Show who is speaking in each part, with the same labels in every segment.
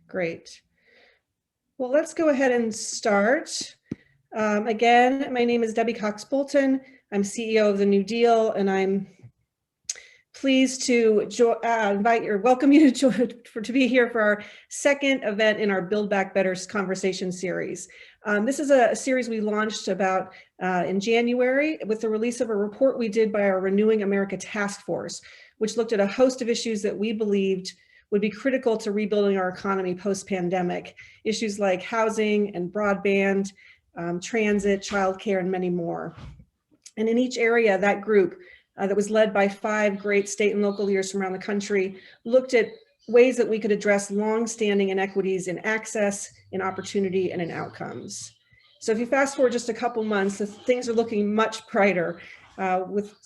Speaker 1: Great. Well, let's go ahead and start. Again, my name is Debbie Cox-Bolton. I'm CEO of the New Deal, and I'm pleased to welcome you to be here for our second event in our Build Back Better conversation series. This is a series we launched about in January with the release of a report we did by our Renewing America Task Force, which looked at a host of issues that we believed would be critical to rebuilding our economy post-pandemic. Issues like housing and broadband, transit, childcare, and many more. And in each area, that group that was led by 5 great state and local leaders from around the country looked at ways that we could address long-standing inequities in access, in opportunity, and in outcomes. So if you fast forward just a couple months, things are looking much brighter with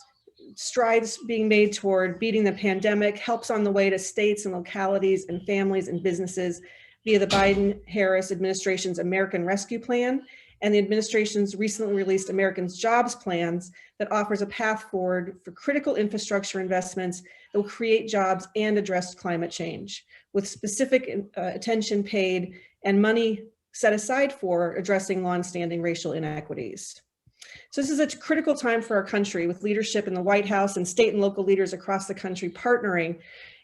Speaker 1: strides being made toward beating the pandemic, helps on the way to states and localities and families and businesses via the Biden-Harris administration's American Rescue Plan and the administration's recently released Americans Jobs Plans that offers a path forward for critical infrastructure investments that will create jobs and address climate change, with specific attention paid and money set aside for addressing longstanding racial inequities. So this is a critical time for our country, with leadership in the White House and state and local leaders across the country partnering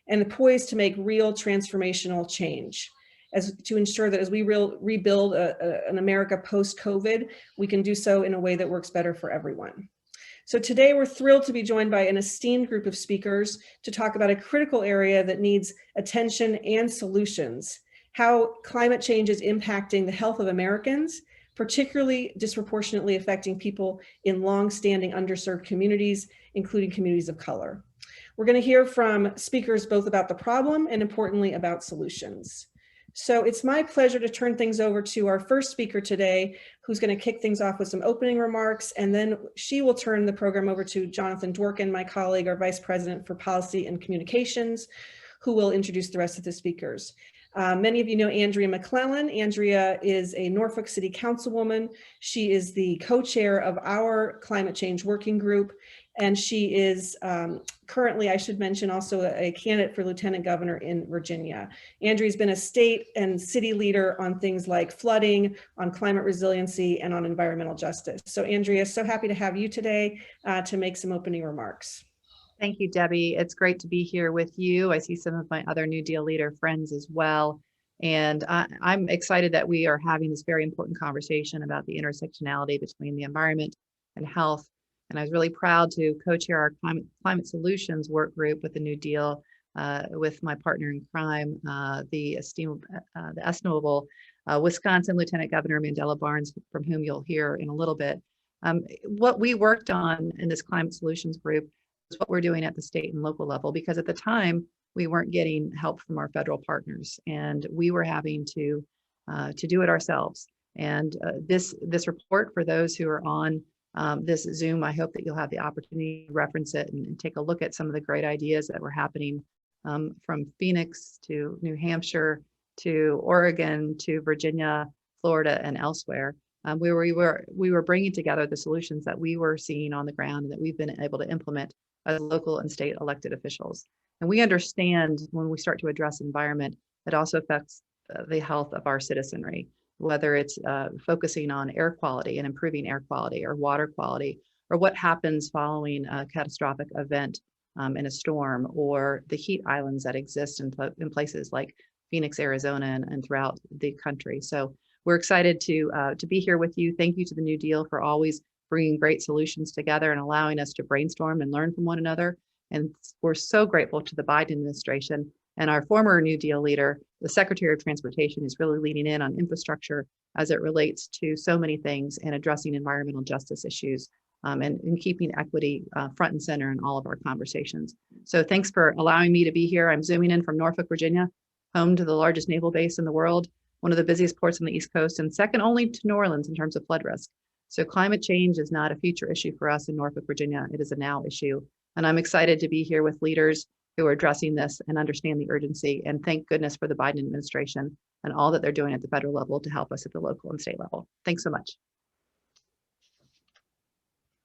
Speaker 1: and poised to make real transformational change to ensure that as we rebuild an America post-COVID, we can do so in a way that works better for everyone. So today we're thrilled to be joined by an esteemed group of speakers to talk about a critical area that needs attention and solutions: how climate change is impacting the health of Americans, particularly disproportionately affecting people in long-standing underserved communities, including communities of color. We're going to hear from speakers both about the problem and, importantly, about solutions. So it's my pleasure to turn things over to our first speaker today, who's going to kick things off with some opening remarks, and then she will turn the program over to Jonathan Dworkin, my colleague, our Vice President for Policy and Communications, who will introduce the rest of the speakers. Many of you know Andria McClellan. Andria is a Norfolk City Councilwoman. She is the co-chair of our climate change working group, and she is currently, I should mention, also a candidate for Lieutenant Governor in Virginia. Andria's been a state and city leader on things like flooding, on climate resiliency, and on environmental justice. So Andria, so happy to have you today to make some opening remarks.
Speaker 2: Thank you, Debbie. It's great to be here with you. I see some of my other New Deal leader friends as well. And I'm excited that we are having this very important conversation about the intersectionality between the environment and health. And I was really proud to co-chair our climate solutions work group with the New Deal with my partner in crime, the estimable Wisconsin Lieutenant Governor Mandela Barnes, from whom you'll hear in a little bit. What we worked on in this climate solutions group is what we're doing at the state and local level, because at the time we weren't getting help from our federal partners, and we were having to do it ourselves. And this report, for those who are on this Zoom, I hope that you'll have the opportunity to reference it and take a look at some of the great ideas that were happening from Phoenix to New Hampshire to Oregon to Virginia, Florida, and elsewhere. We were bringing together the solutions that we were seeing on the ground and that we've been able to implement as local and state elected officials. And we understand when we start to address environment, it also affects the health of our citizenry, whether it's focusing on air quality and improving air quality, or water quality, or what happens following a catastrophic event in a storm, or the heat islands that exist in places like Phoenix, Arizona, and throughout the country. So we're excited to be here with you. Thank you to the New Deal for always bringing great solutions together and allowing us to brainstorm and learn from one another. And we're so grateful to the Biden administration and our former New Deal leader, the Secretary of Transportation, is really leaning in on infrastructure as it relates to so many things and addressing environmental justice issues and keeping equity front and center in all of our conversations. So thanks for allowing me to be here. I'm zooming in from Norfolk, Virginia, home to the largest naval base in the world, one of the busiest ports on the East Coast, and second only to New Orleans in terms of flood risk. So climate change is not a future issue for us in Norfolk, Virginia. It is a now issue. And I'm excited to be here with leaders who are addressing this and understand the urgency. And thank goodness for the Biden administration and all that they're doing at the federal level to help us at the local and state level. Thanks so much.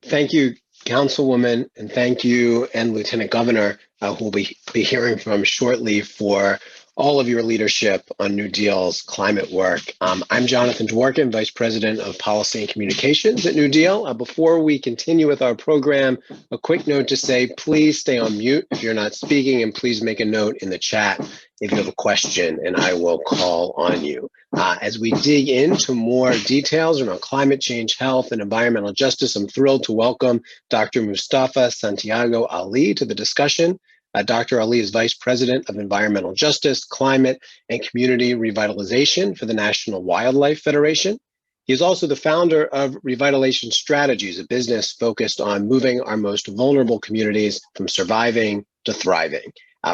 Speaker 3: Thank you, Councilwoman, and thank you and Lieutenant Governor, who we'll be hearing from shortly, for all of your leadership on New Deal's climate work. I'm Jonathan Dworkin, Vice President of Policy and Communications at New Deal. Before we continue with our program, a quick note to say, please stay on mute if you're not speaking, and please make a note in the chat if you have a question, and I will call on you. As we dig into more details around climate change, health, and environmental justice, I'm thrilled to welcome Dr. Mustafa Santiago Ali to the discussion. Dr. Ali is Vice President of Environmental Justice, Climate, and Community Revitalization for the National Wildlife Federation. He is also the founder of Revitalization Strategies, a business focused on moving our most vulnerable communities from surviving to thriving.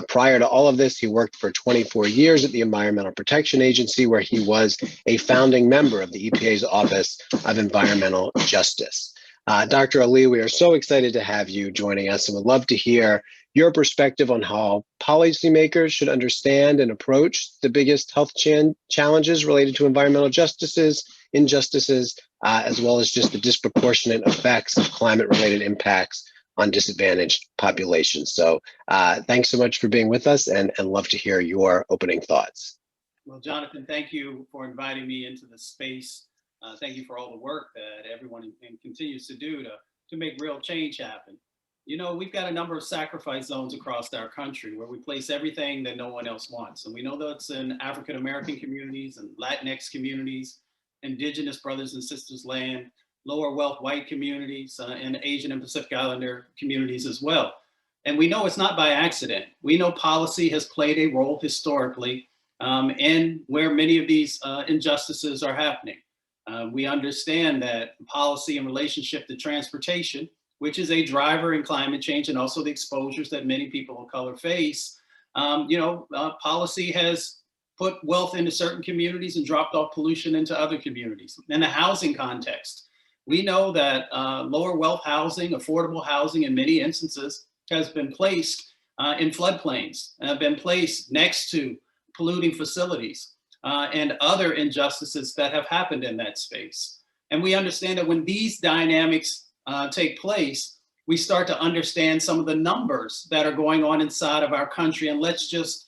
Speaker 3: Prior to all of this, he worked for 24 years at the Environmental Protection Agency, where he was a founding member of the EPA's Office of Environmental Justice. Dr. Ali, we are so excited to have you joining us and would love to hear your perspective on how policymakers should understand and approach the biggest health challenges related to environmental injustices, as well as just the disproportionate effects of climate-related impacts on disadvantaged populations. So thanks so much for being with us, and love to hear your opening thoughts.
Speaker 4: Well, Jonathan, thank you for inviting me into the space. Thank you for all the work that everyone continues to do to make real change happen. You know, we've got a number of sacrifice zones across our country where we place everything that no one else wants. And we know that's in African-American communities and Latinx communities, Indigenous brothers and sisters land, lower wealth white communities, and Asian and Pacific Islander communities as well. And we know it's not by accident. We know policy has played a role historically in where many of these injustices are happening. We understand that policy in relationship to transportation, which is a driver in climate change, and also the exposures that many people of color face, policy has put wealth into certain communities and dropped off pollution into other communities. In the housing context, we know that lower wealth housing, affordable housing in many instances has been placed in floodplains, been placed next to polluting facilities and other injustices that have happened in that space. And we understand that when these dynamics take place, we start to understand some of the numbers that are going on inside of our country. And let's just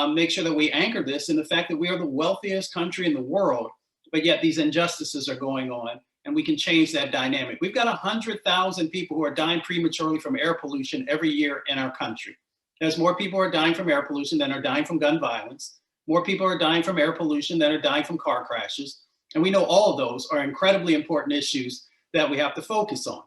Speaker 4: make sure that we anchor this in the fact that we are the wealthiest country in the world, but yet these injustices are going on, and we can change that dynamic. We've got 100,000 people who are dying prematurely from air pollution every year in our country. There's more people who are dying from air pollution than are dying from gun violence. More people are dying from air pollution than are dying from car crashes. And we know all of those are incredibly important issues that we have to focus on.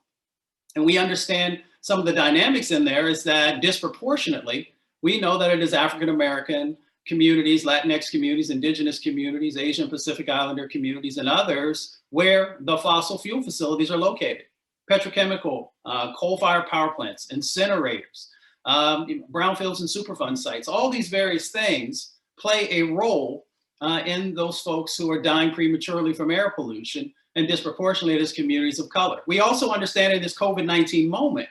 Speaker 4: And we understand some of the dynamics in there is that disproportionately, we know that it is African-American communities, Latinx communities, Indigenous communities, Asian Pacific Islander communities, and others where the fossil fuel facilities are located. Petrochemical, coal-fired power plants, incinerators, brownfields and Superfund sites, all these various things play a role in those folks who are dying prematurely from air pollution, and disproportionately as communities of color. We also understand in this COVID-19 moment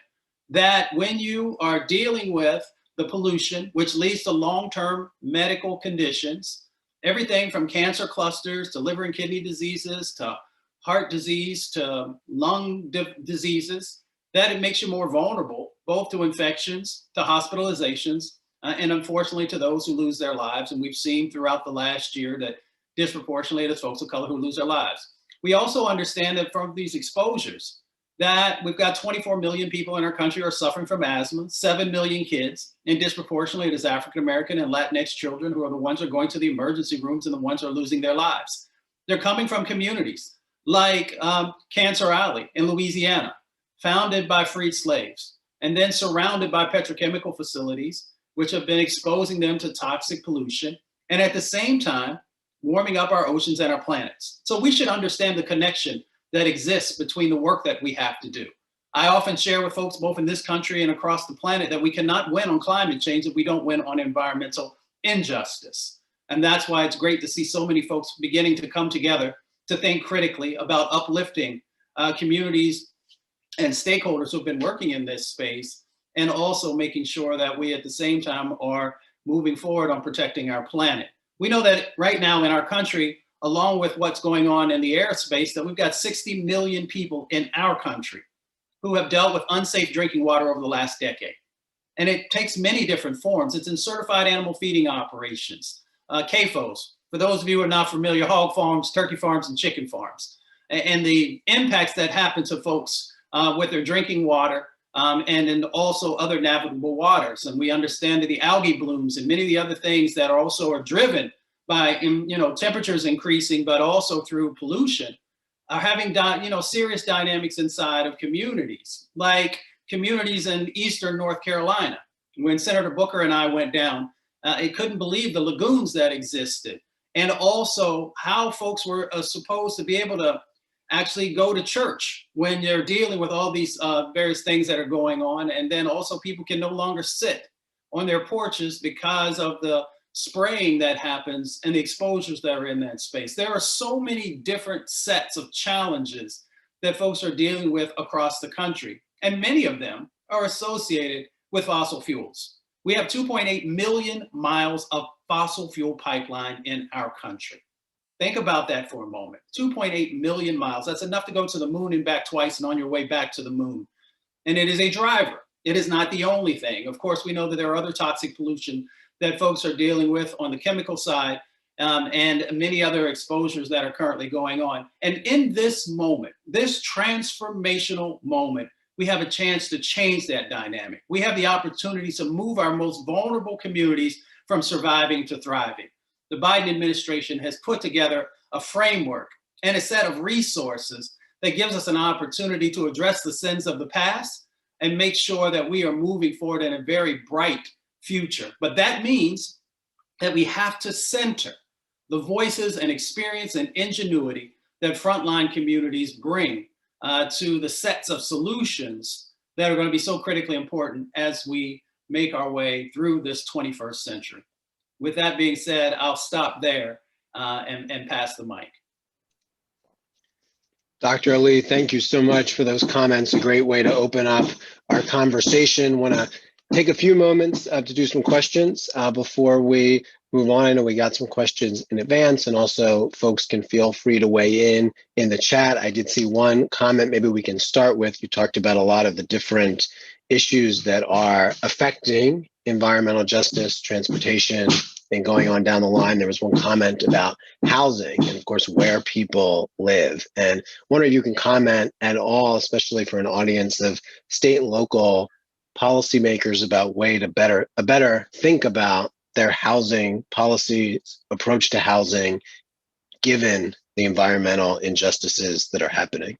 Speaker 4: that when you are dealing with the pollution, which leads to long-term medical conditions, everything from cancer clusters to liver and kidney diseases to heart disease to lung diseases, that it makes you more vulnerable, both to infections, to hospitalizations, and unfortunately to those who lose their lives. And we've seen throughout the last year that disproportionately it's folks of color who lose their lives. We also understand that from these exposures, that we've got 24 million people in our country who are suffering from asthma, 7 million kids, and disproportionately it is African-American and Latinx children who are the ones who are going to the emergency rooms and the ones who are losing their lives. They're coming from communities like Cancer Alley in Louisiana, founded by freed slaves, and then surrounded by petrochemical facilities, which have been exposing them to toxic pollution, and at the same time, warming up our oceans and our planets. So we should understand the connection that exists between the work that we have to do. I often share with folks both in this country and across the planet that we cannot win on climate change if we don't win on environmental injustice. And that's why it's great to see so many folks beginning to come together to think critically about uplifting communities and stakeholders who've been working in this space, and also making sure that we at the same time are moving forward on protecting our planet. We know that right now in our country, along with what's going on in the airspace, that we've got 60 million people in our country who have dealt with unsafe drinking water over the last decade. And it takes many different forms. It's in certified animal feeding operations, CAFOs. For those of you who are not familiar, hog farms, turkey farms, and chicken farms. And the impacts that happen to folks with their drinking water and then also other navigable waters. And we understand that the algae blooms and many of the other things that are also driven by temperatures increasing, but also through pollution, are having serious dynamics inside of communities, like communities in eastern North Carolina. When Senator Booker and I went down, it couldn't believe the lagoons that existed, and also how folks were supposed to be able to actually go to church when they're dealing with all these various things that are going on. And then also people can no longer sit on their porches because of the spraying that happens and the exposures that are in that space. There are so many different sets of challenges that folks are dealing with across the country, and many of them are associated with fossil fuels. We have 2.8 million miles of fossil fuel pipeline in our country. Think about that for a moment. 2.8 million miles. That's enough to go to the moon and back twice and on your way back to the moon. And it is a driver. It is not the only thing. Of course, we know that there are other toxic pollution that folks are dealing with on the chemical side, and many other exposures that are currently going on. And in this moment, this transformational moment, we have a chance to change that dynamic. We have the opportunity to move our most vulnerable communities from surviving to thriving. The Biden administration has put together a framework and a set of resources that gives us an opportunity to address the sins of the past and make sure that we are moving forward in a very bright future. But that means that we have to center the voices and experience and ingenuity that frontline communities bring to the sets of solutions that are going to be so critically important as we make our way through this 21st century. With that being said, I'll stop there and pass the mic.
Speaker 3: Dr. Ali, thank you so much for those comments. A great way to open up our conversation. Want to take a few moments to do some questions before we move on. I know we got some questions in advance, and also folks can feel free to weigh in the chat. I did see one comment maybe we can start with. You talked about a lot of the different issues that are affecting environmental justice, transportation, and going on down the line. There was one comment about housing and, of course, where people live. And wonder if you can comment at all, especially for an audience of state and local policymakers, about way to better think about their housing policies, approach to housing, given the environmental injustices that are happening.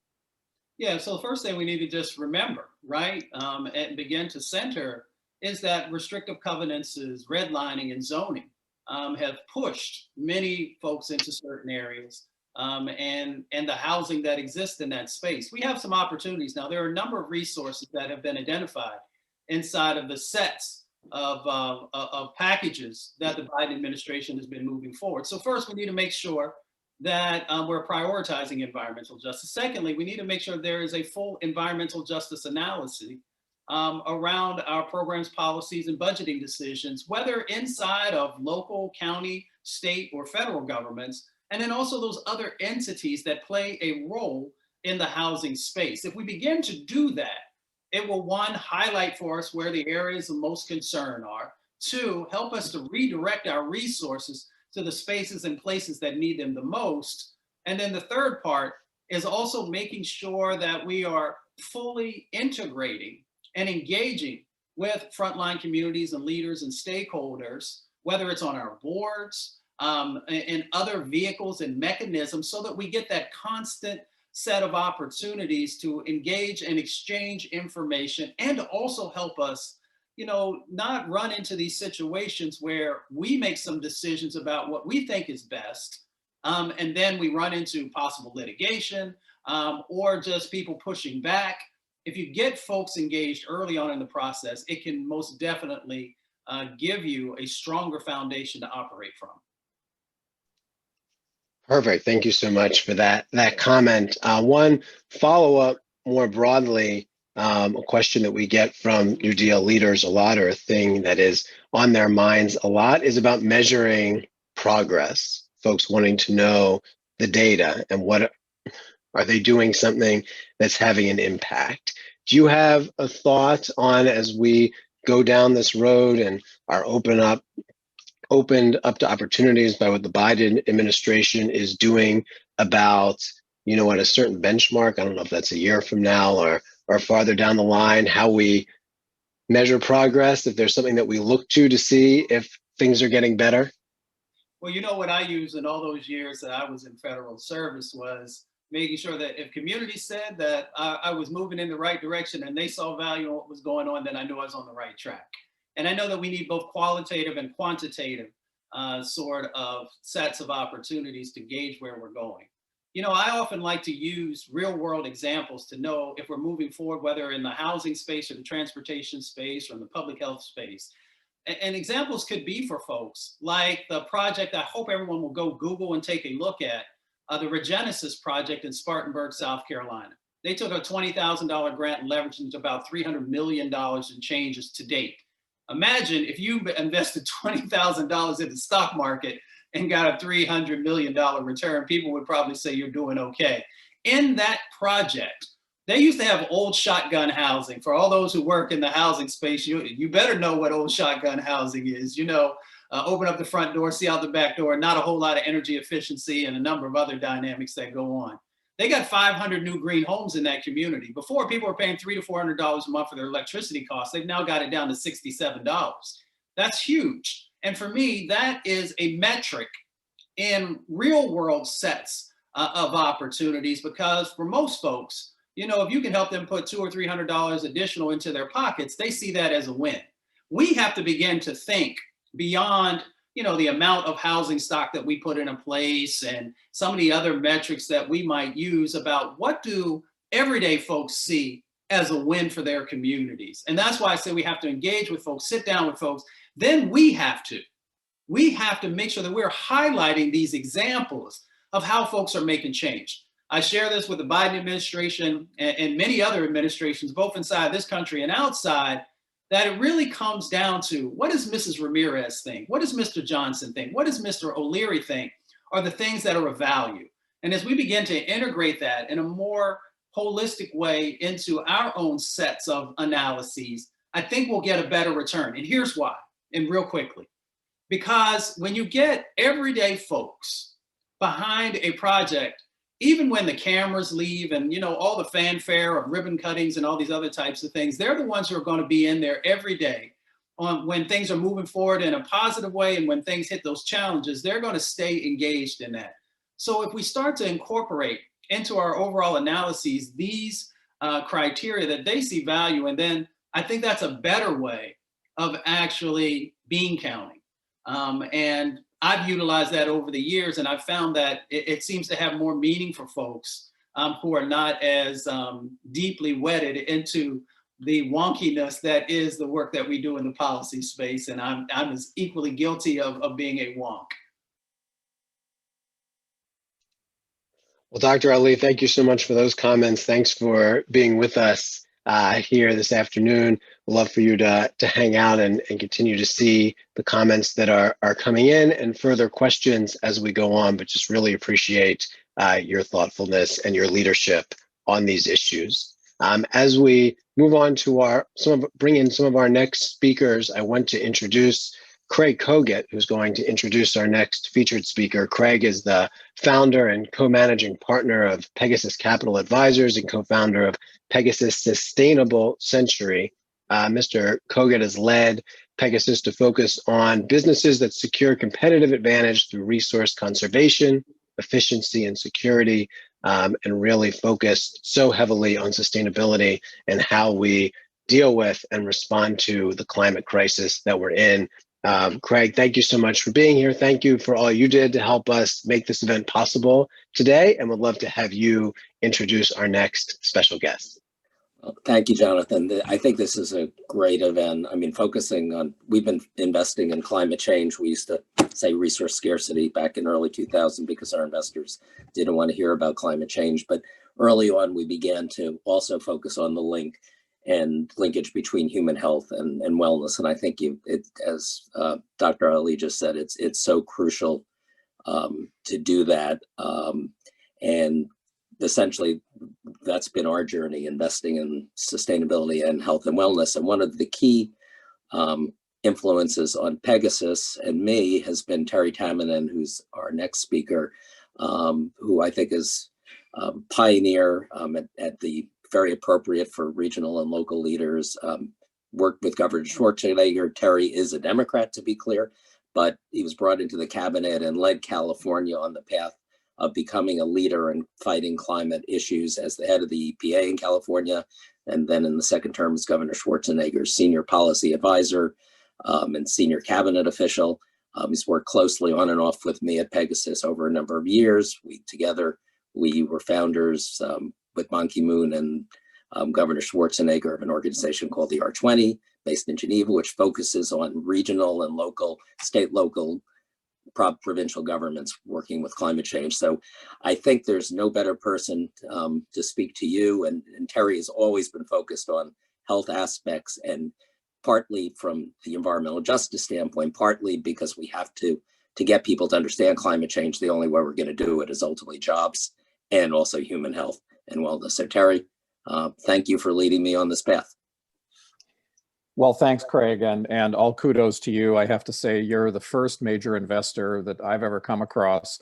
Speaker 4: Yeah, so the first thing we need to just remember, right, and begin to center is that restrictive covenants, redlining, and zoning have pushed many folks into certain areas and the housing that exists in that space. We have some opportunities now. There are a number of resources that have been identified inside of the sets of packages that the Biden administration has been moving forward. So first, we need to make sure that we're prioritizing environmental justice. Secondly, we need to make sure there is a full environmental justice analysis around our programs, policies, and budgeting decisions, whether inside of local, county, state, or federal governments, and then also those other entities that play a role in the housing space. If we begin to do that, it will, one, highlight for us where the areas of most concern are. Two, help us to redirect our resources to the spaces and places that need them the most. And then the third part is also making sure that we are fully integrating and engaging with frontline communities and leaders and stakeholders, whether it's on our boards and other vehicles and mechanisms, so that we get that constant set of opportunities to engage and exchange information, and also help us, not run into these situations where we make some decisions about what we think is best, and then we run into possible litigation or just people pushing back. If you get folks engaged early on in the process, it can most definitely give you a stronger foundation to operate from.
Speaker 3: Perfect. Thank you so much for that comment. One follow-up more broadly, a question that we get from NewDEAL leaders a lot, or a thing that is on their minds a lot, is about measuring progress. Folks wanting to know the data and what are they doing something that's having an impact. Do you have a thought on, as we go down this road and are opened up to opportunities by what the Biden administration is doing about, at a certain benchmark, I don't know if that's a year from now or farther down the line, how we measure progress, if there's something that we look to see if things are getting better?
Speaker 4: Well, what I used in all those years that I was in federal service was making sure that if communities said that I was moving in the right direction and they saw value in what was going on, then I knew I was on the right track. And I know that we need both qualitative and quantitative sort of sets of opportunities to gauge where we're going. I often like to use real world examples to know if we're moving forward, whether in the housing space or the transportation space or in the public health space. And examples could be for folks like the project I hope everyone will go Google and take a look at, the Regenesis project in Spartanburg, South Carolina. They took a $20,000 grant and leveraged into about $300 million in changes to date. Imagine if you invested $20,000 in the stock market and got a $300 million return, people would probably say you're doing okay. In that project, they used to have old shotgun housing. For all those who work in the housing space, you better know what old shotgun housing is. Open up the front door, see out the back door, not a whole lot of energy efficiency and a number of other dynamics that go on. They got 500 new green homes in that community. Before, people were paying $300 to $400 a month for their electricity costs. They've now got it down to $67. That's huge. And for me, that is a metric in real world sets of opportunities, because for most folks, if you can help them put $200 or $300 additional into their pockets, they see that as a win. We have to begin to think beyond the amount of housing stock that we put in place and some of the other metrics that we might use about what do everyday folks see as a win for their communities. And that's why I say we have to engage with folks, sit down with folks. Then we have to make sure that we're highlighting these examples of how folks are making change. I share this with the Biden administration and many other administrations, both inside this country and outside, that it really comes down to, what does Mrs. Ramirez think? What does Mr. Johnson think? What does Mr. O'Leary think are the things that are of value? And as we begin to integrate that in a more holistic way into our own sets of analyses, I think we'll get a better return. And here's why, and real quickly, because when you get everyday folks behind a project, even when the cameras leave and all the fanfare of ribbon cuttings and all these other types of things, they're the ones who are going to be in there every day when things are moving forward in a positive way, and when things hit those challenges, they're going to stay engaged in that. So if we start to incorporate into our overall analyses these criteria that they see value, and then I think that's a better way of actually bean counting. And I've utilized that over the years, and I've found that it seems to have more meaning for folks who are not as deeply wedded into the wonkiness that is the work that we do in the policy space. And I'm as equally guilty of being a wonk.
Speaker 3: Well, Dr. Ali, thank you so much for those comments. Thanks for being with us here this afternoon. We'd love for you to hang out and continue to see the comments that are coming in and further questions as we go on, but just really appreciate your thoughtfulness and your leadership on these issues. As we move on to bring in some of our next speakers, I want to introduce Craig Kogut, who's going to introduce our next featured speaker. Craig is the founder and co-managing partner of Pegasus Capital Advisors and co-founder of Pegasus Sustainable Century. Mr. Kogut has led Pegasus to focus on businesses that secure competitive advantage through resource conservation, efficiency, and security, and really focused so heavily on sustainability and how we deal with and respond to the climate crisis that we're in. Craig, thank you so much for being here. Thank you for all you did to help us make this event possible today, and would love to have you introduce our next special guest.
Speaker 5: Well, thank you, Jonathan. I think this is a great event. I mean, we've been investing in climate change. We used to say resource scarcity back in early 2000 because our investors didn't want to hear about climate change. But early on, we began to also focus on the linkage between human health and wellness. And I think as Dr. Ali just said, it's so crucial to do that. And essentially, that's been our journey, investing in sustainability and health and wellness. And one of the key influences on Pegasus and me has been Terry Tamminen, who's our next speaker, who I think is pioneer at the very appropriate for regional and local leaders. Worked with Governor Schwarzenegger. Terry is a Democrat, to be clear, but he was brought into the cabinet and led California on the path of becoming a leader in fighting climate issues as the head of the EPA in California. And then in the second term as Governor Schwarzenegger's senior policy advisor and senior cabinet official. He's worked closely on and off with me at Pegasus over a number of years. We were founders with Ban Ki-moon and Governor Schwarzenegger of an organization called the R20, based in Geneva, which focuses on regional and local, local, provincial governments working with climate change. So I think there's no better person to speak to you. And Terry has always been focused on health aspects, and partly from the environmental justice standpoint, partly because we have to get people to understand climate change. The only way we're going to do it is ultimately jobs and also human health and wellness. So Terry, thank you for leading me on this path.
Speaker 6: Well, thanks, Craig, and all kudos to you. I have to say you're the first major investor that I've ever come across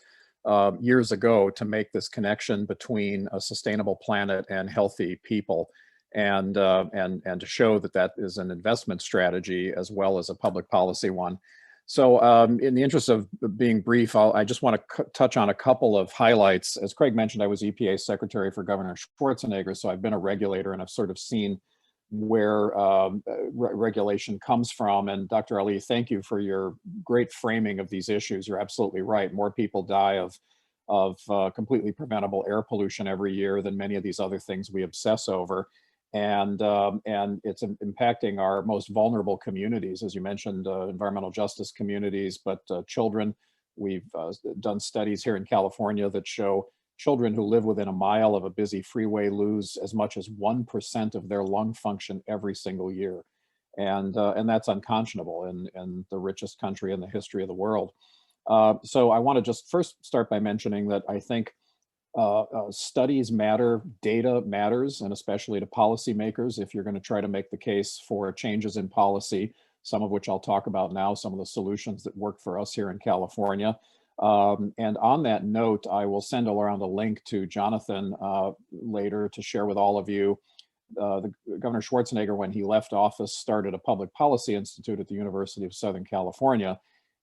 Speaker 6: years ago to make this connection between a sustainable planet and healthy people, and to show that that is an investment strategy as well as a public policy one. So in the interest of being brief, I just want to touch on a couple of highlights. As Craig mentioned, I was EPA secretary for Governor Schwarzenegger, so I've been a regulator and I've sort of seen where regulation comes from. And Dr. Ali, thank you for your great framing of these issues. You're absolutely right. More people die of completely preventable air pollution every year than many of these other things we obsess over. And it's impacting our most vulnerable communities, as you mentioned, environmental justice communities, but children. We've done studies here in California that show children who live within a mile of a busy freeway lose as much as 1% of their lung function every single year. And that's unconscionable in the richest country in the history of the world. So I want to just first start by mentioning that I think studies matter, data matters, and especially to policymakers if you're going to try to make the case for changes in policy, some of which I'll talk about now, some of the solutions that work for us here in California. And on that note, I will send around a link to Jonathan later to share with all of you. Governor Schwarzenegger, when he left office, started a public policy institute at the University of Southern California.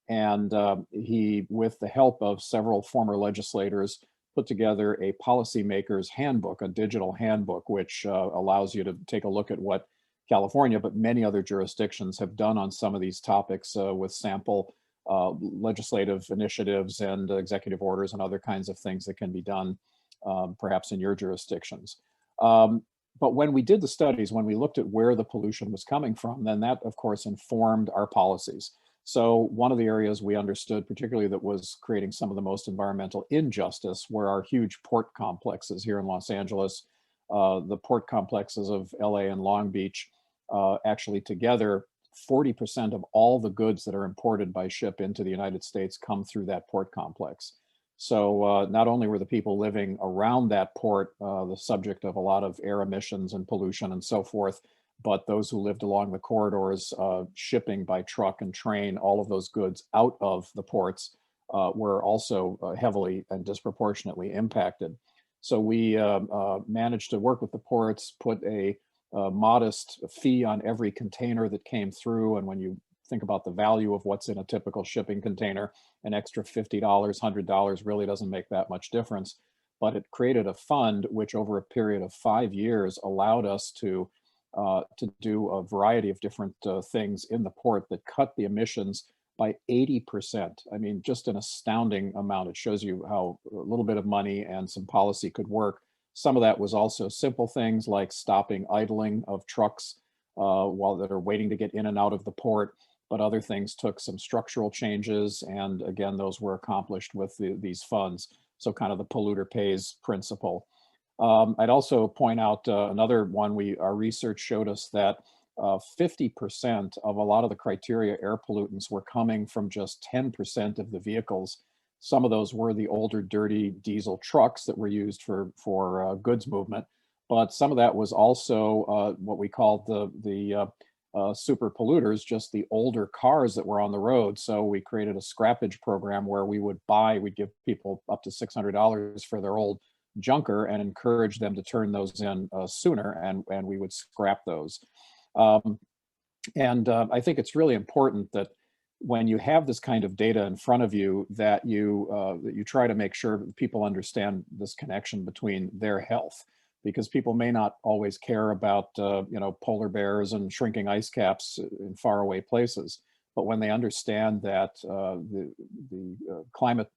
Speaker 6: And he, with the help of several former legislators, put together a policymaker's handbook, a digital handbook, which allows you to take a look at what California, but many other jurisdictions have done on some of these topics with sample legislative initiatives and executive orders and other kinds of things that can be done perhaps in your jurisdictions. But when we did the studies, when we looked at where the pollution was coming from, then that of course informed our policies. So one of the areas we understood particularly that was creating some of the most environmental injustice were our huge port complexes here in Los Angeles. The port complexes of LA and Long Beach actually together, 40% of all the goods that are imported by ship into the United States come through that port complex. So not only were the people living around that port the subject of a lot of air emissions and pollution and so forth, but those who lived along the corridors shipping by truck and train all of those goods out of the ports were also heavily and disproportionately impacted. So we managed to work with the ports, put a modest fee on every container that came through. And when you think about the value of what's in a typical shipping container, an extra $50, $100 really doesn't make that much difference. But it created a fund which over a period of 5 years allowed us to do a variety of different things in the port that cut the emissions by 80%. I mean, just an astounding amount. It shows you how a little bit of money and some policy could work. Some of that was also simple things like stopping idling of trucks while that are waiting to get in and out of the port. But other things took some structural changes. And again, those were accomplished with these funds. So kind of the polluter pays principle. I'd also point out another one. Our research showed us that 50% of a lot of the criteria air pollutants were coming from just 10% of the vehicles. Some of those were the older, dirty diesel trucks that were used for goods movement, but some of that was also what we called the super polluters, just the older cars that were on the road. So we created a scrappage program where we'd give people up to $600 for their old junker and encourage them to turn those in sooner, and we would scrap those. I think it's really important that when you have this kind of data in front of you, that you try to make sure that people understand this connection between their health, because people may not always care about polar bears and shrinking ice caps in faraway places, but when they understand that the climate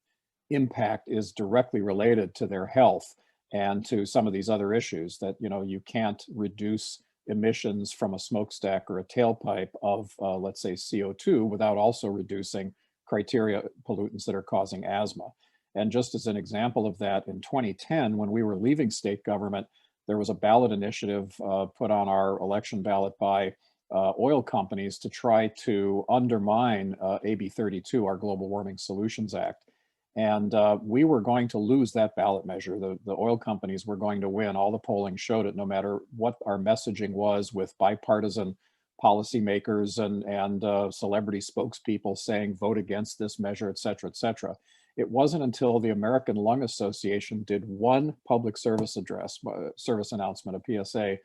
Speaker 6: impact is directly related to their health and to some of these other issues, that you can't reduce emissions from a smokestack or a tailpipe of let's say CO2 without also reducing criteria pollutants that are causing asthma. And just as an example of that, in 2010, when we were leaving state government, there was a ballot initiative put on our election ballot by oil companies to try to undermine AB 32, our Global Warming Solutions Act. And we were going to lose that ballot measure. The oil companies were going to win. All the polling showed it, no matter what our messaging was, with bipartisan policymakers and celebrity spokespeople saying, vote against this measure, et cetera, et cetera. It wasn't until the American Lung Association did one public service announcement, a PSA,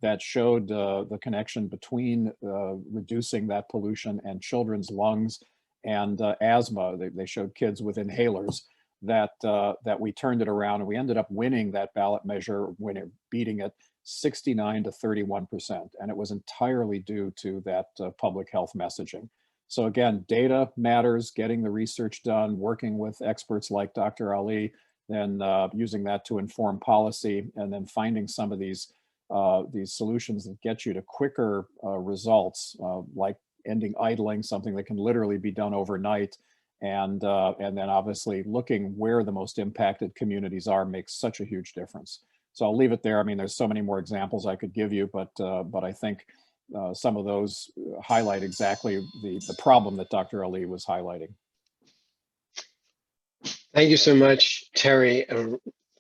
Speaker 6: that showed the connection between reducing that pollution and children's lungs and asthma. They showed kids with inhalers, that we turned it around, and we ended up winning that ballot measure, beating it 69 to 31%. And it was entirely due to that public health messaging. So again, data matters, getting the research done, working with experts like Dr. Ali, then using that to inform policy, and then finding some of these solutions that get you to quicker results, like ending idling, something that can literally be done overnight. And then obviously looking where the most impacted communities are makes such a huge difference. So I'll leave it there. I mean, there's so many more examples I could give you, but I think some of those highlight exactly the problem that Dr. Ali was highlighting.
Speaker 3: Thank you so much, Terry.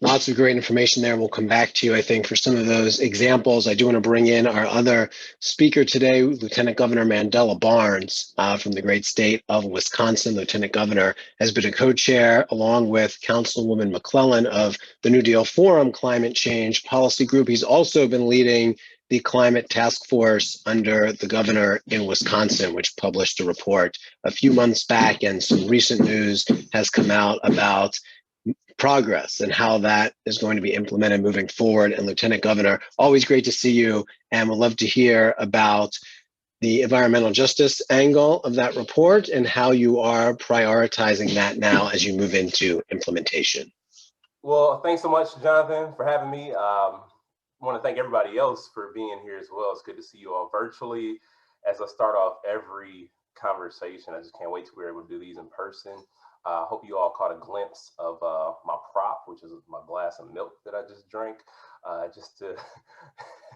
Speaker 3: Lots of great information there. We'll come back to you, I think, for some of those examples. I do want to bring in our other speaker today, Lieutenant Governor Mandela Barnes from the great state of Wisconsin. Lieutenant Governor has been a co-chair along with Councilwoman McClellan of the New Deal Forum Climate Change Policy Group. He's also been leading the climate task force under the governor in Wisconsin, which published a report a few months back, and some recent news has come out about progress and how that is going to be implemented moving forward. And Lieutenant Governor, always great to see you, and would love to hear about the environmental justice angle of that report and how you are prioritizing that now as you move into implementation.
Speaker 7: Well, thanks so much, Jonathan, for having me. I want to thank everybody else for being here as well. It's good to see you all virtually. As I start off every conversation, I just can't wait till we're able to do these in person. I hope you all caught a glimpse of my prop, which is my glass of milk that I just drank.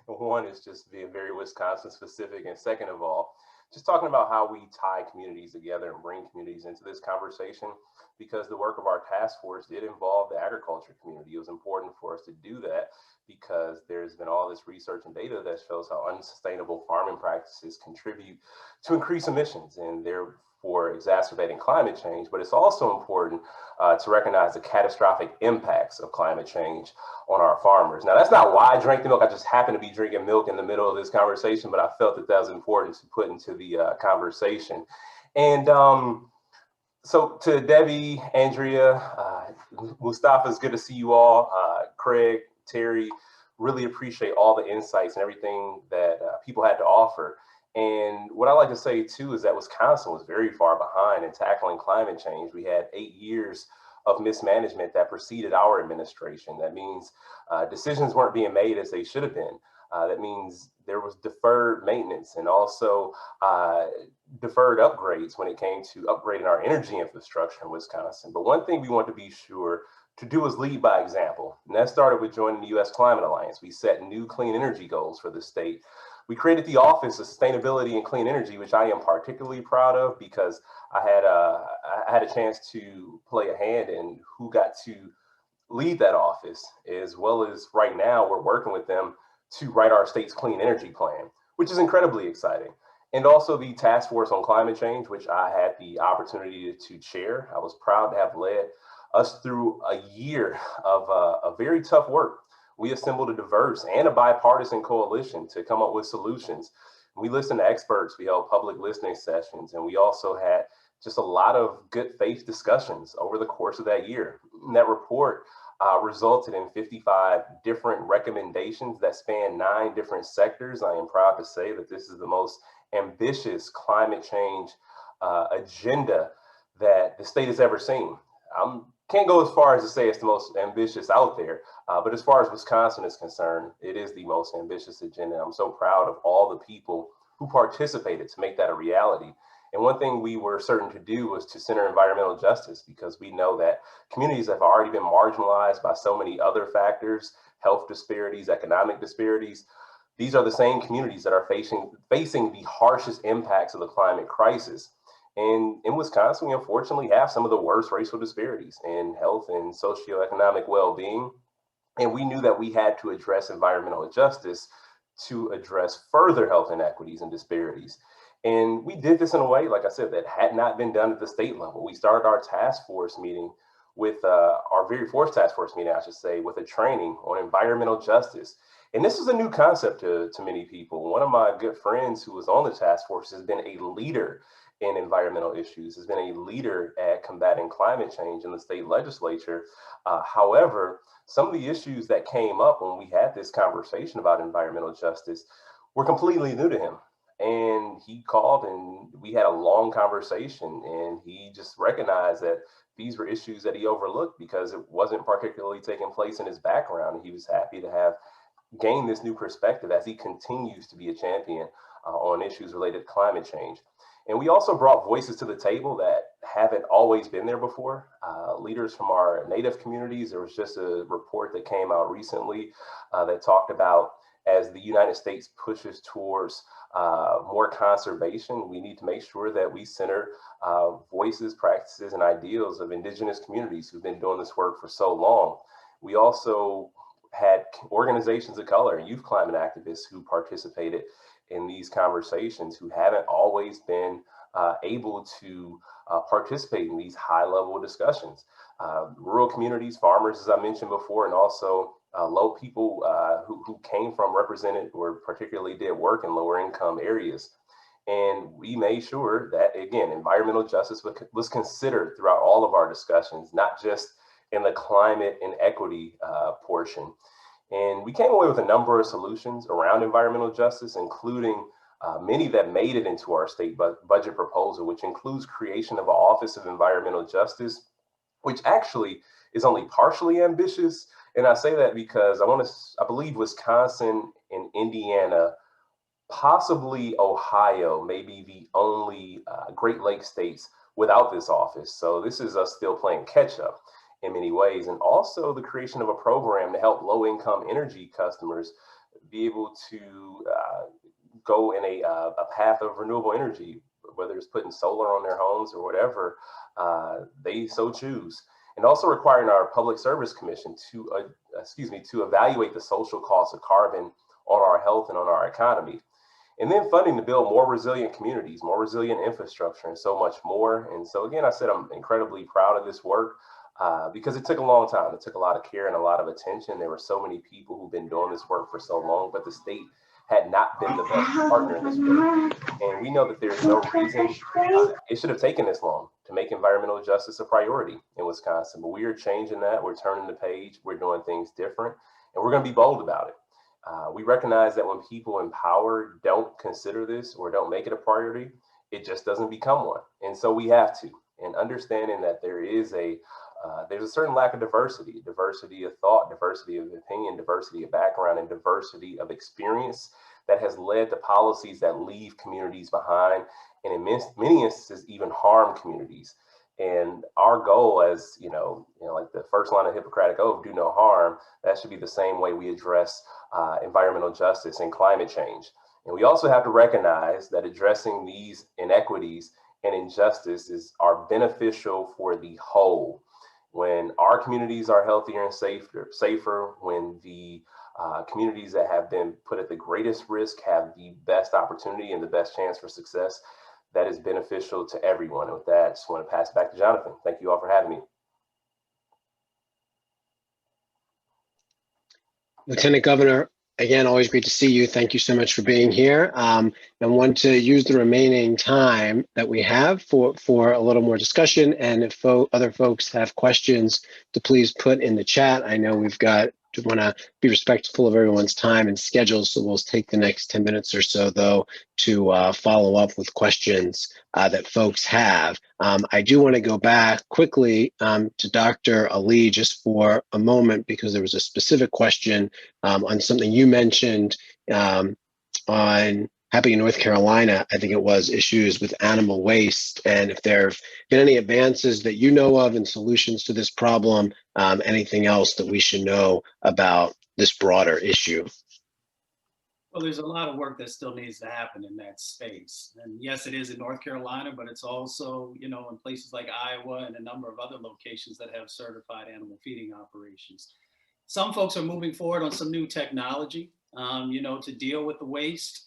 Speaker 7: One is just being very Wisconsin specific, and second of all, just talking about how we tie communities together and bring communities into this conversation, because the work of our task force did involve the agriculture community. It was important for us to do that because there's been all this research and data that shows how unsustainable farming practices contribute to increased emissions and therefore exacerbating climate change. But it's also important to recognize the catastrophic impacts of climate change on our farmers. Now, that's not why I drank the milk. I just happened to be drinking milk in the middle of this conversation, but I felt that that was important to put into the conversation. And so to Debbie, Andria, Mustafa, it's good to see you all. Craig, Terry, really appreciate all the insights and everything that people had to offer. And what I like to say too is that Wisconsin was very far behind in tackling climate change. We had 8 years of mismanagement that preceded our administration. That means decisions weren't being made as they should have been. That means there was deferred maintenance and also deferred upgrades when it came to upgrading our energy infrastructure in Wisconsin. But one thing we want to be sure to do is lead by example. And that started with joining the U.S. Climate Alliance. We set new clean energy goals for the state. We created the Office of Sustainability and Clean Energy, which I am particularly proud of because I had a chance to play a hand in who got to lead that office, as well as right now we're working with them to write our state's clean energy plan, which is incredibly exciting. And also the Task Force on Climate Change, which I had the opportunity to chair. I was proud to have led us through a year of a very tough work. We assembled a diverse and a bipartisan coalition to come up with solutions. We listened to experts, we held public listening sessions, and we also had just a lot of good faith discussions over the course of that year. And that report resulted in 55 different recommendations that span 9 different sectors. I am proud to say that this is the most ambitious climate change agenda that the state has ever seen. Can't go as far as to say it's the most ambitious out there, but as far as Wisconsin is concerned, it is the most ambitious agenda. I'm so proud of all the people who participated to make that a reality. And one thing we were certain to do was to center environmental justice, because we know that communities have already been marginalized by so many other factors, health disparities, economic disparities. These are the same communities that are facing the harshest impacts of the climate crisis. And in Wisconsin, we unfortunately have some of the worst racial disparities in health and socioeconomic well-being. And we knew that we had to address environmental justice to address further health inequities and disparities. And we did this in a way, like I said, that had not been done at the state level. We started our task force meeting with our very first task force meeting, I should say, with a training on environmental justice. And this is a new concept to many people. One of my good friends who was on the task force has been a leader in environmental issues, has been a leader at combating climate change in the state legislature. However, some of the issues that came up when we had this conversation about environmental justice were completely new to him. And he called and we had a long conversation, and he just recognized that these were issues that he overlooked because it wasn't particularly taking place in his background. And he was happy to have gained this new perspective as he continues to be a champion on issues related to climate change. And we also brought voices to the table that haven't always been there before. Leaders from our Native communities. There was just a report that came out recently that talked about, as the United States pushes towards more conservation, we need to make sure that we center voices, practices, and ideals of Indigenous communities who've been doing this work for so long. We also had organizations of color and youth climate activists who participated in these conversations, who haven't always been able to participate in these high-level discussions. Rural communities, farmers, as I mentioned before, and also low people who came from represented or particularly did work in lower income areas. And we made sure that, again, environmental justice was considered throughout all of our discussions, not just in the climate and equity portion. And we came away with a number of solutions around environmental justice, including many that made it into our state budget proposal, which includes creation of an Office of Environmental Justice, which actually is only partially ambitious. And I say that because I believe Wisconsin and Indiana, possibly Ohio, may be the only Great Lakes states without this office. So this is us still playing catch up in many ways. And also the creation of a program to help low-income energy customers be able to go in a path of renewable energy, whether it's putting solar on their homes or whatever they so choose. And also requiring our Public Service Commission to evaluate the social costs of carbon on our health and on our economy. And then funding to build more resilient communities, more resilient infrastructure, and so much more. And so again, I said I'm incredibly proud of this work. Because it took a long time. It took a lot of care and a lot of attention. There were so many people who've been doing this work for so long, but the state had not been the best partner in this work. And we know that there's no reason it should have taken this long to make environmental justice a priority in Wisconsin. But we are changing that. We're turning the page. We're doing things different, and we're going to be bold about it. We recognize that when people in power don't consider this or don't make it a priority, it just doesn't become one. And so we have to. And understanding that there's a certain lack of diversity of thought, diversity of opinion, diversity of background, and diversity of experience that has led to policies that leave communities behind, and in many instances even harm communities. And our goal, as like the first line of Hippocratic Oath, do no harm, that should be the same way we address environmental justice and climate change. And we also have to recognize that addressing these inequities and injustices are beneficial for the whole. When our communities are healthier and safer, when the Communities that have been put at the greatest risk have the best opportunity and the best chance for success that is beneficial to everyone. And with that, I just want to pass it back to Jonathan. Thank you all for having me.
Speaker 3: Lieutenant Governor, again, always great to see you. Thank you so much for being here. I want to use the remaining time that we have for a little more discussion. And if other folks have questions, to please put in the chat. I know want to be respectful of everyone's time and schedule, so we'll take the next 10 minutes or so, though, to follow up with questions that folks have. I do want to go back quickly to Dr. Ali just for a moment, because there was a specific question on something you mentioned on happening in North Carolina. I think it was issues with animal waste, and if there have been any advances that you know of and solutions to this problem, anything else that we should know about this broader issue.
Speaker 4: Well, there's a lot of work that still needs to happen in that space. And yes, it is in North Carolina, but it's also, in places like Iowa and a number of other locations that have certified animal feeding operations. Some folks are moving forward on some new technology, to deal with the waste.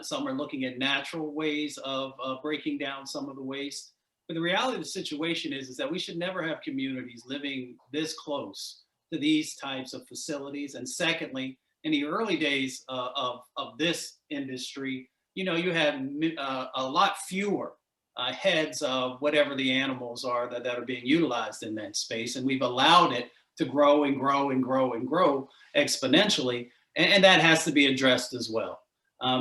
Speaker 4: Some are looking at natural ways of breaking down some of the waste. But the reality of the situation is that we should never have communities living this close to these types of facilities. And secondly, in the early days of this industry, you had a lot fewer heads of whatever the animals are that are being utilized in that space. And we've allowed it to grow and grow and grow and grow exponentially. And that has to be addressed as well.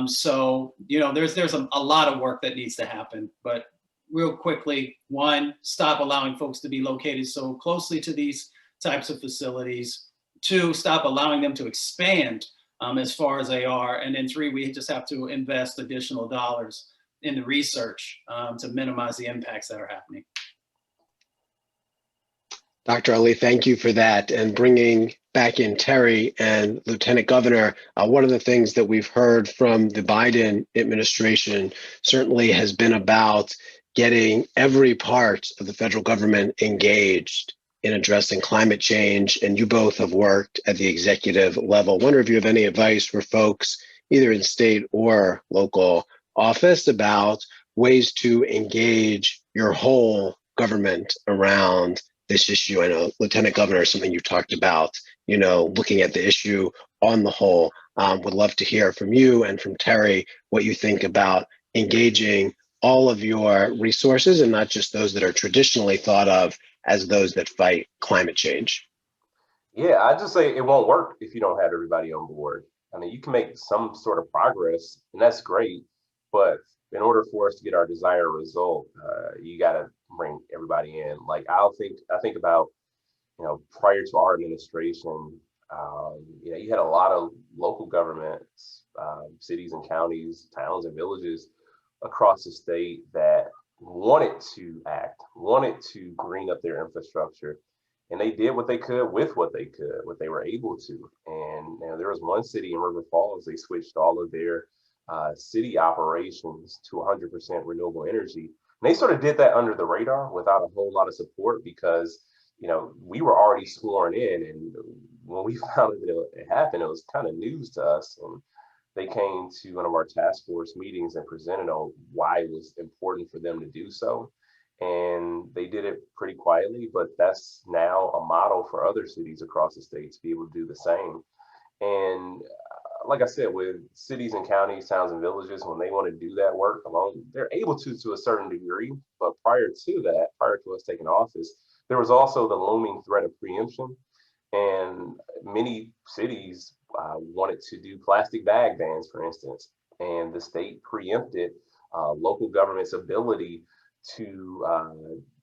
Speaker 4: So, there's a lot of work that needs to happen, but real quickly, one, stop allowing folks to be located so closely to these types of facilities. Two, stop allowing them to expand as far as they are. And then three, we just have to invest additional dollars in the research to minimize the impacts that are happening.
Speaker 3: Dr. Ali, thank you for that. And bringing back in Terry and Lieutenant Governor, one of the things that we've heard from the Biden administration certainly has been about getting every part of the federal government engaged in addressing climate change. And you both have worked at the executive level. I wonder if you have any advice for folks, either in state or local office, about ways to engage your whole government around this issue. I know, Lieutenant Governor, is something you talked about, looking at the issue on the whole. Would love to hear from you and from Terry what you think about engaging all of your resources, and not just those that are traditionally thought of as those that fight climate change.
Speaker 7: Yeah, I just say it won't work if you don't have everybody on board. I mean, you can make some sort of progress, and that's great, but in order for us to get our desired result, you got to bring everybody in. Like I think about, prior to our administration, you had a lot of local governments, cities and counties, towns and villages across the state that wanted to act, wanted to green up their infrastructure. And they did what they could with what they were able to. And there was one city in River Falls, they switched all of their city operations to 100% renewable energy. And they sort of did that under the radar without a whole lot of support because, we were already sworn in. And when we found that it happened, it was kind of news to us. And they came to one of our task force meetings and presented on why it was important for them to do so. And they did it pretty quietly, but that's now a model for other cities across the state to be able to do the same. And like I said, with cities and counties, towns and villages, when they want to do that work alone, they're able to a certain degree. But prior to us taking office, there was also the looming threat of preemption. And many cities wanted to do plastic bag bans, for instance, and the state preempted local government's ability to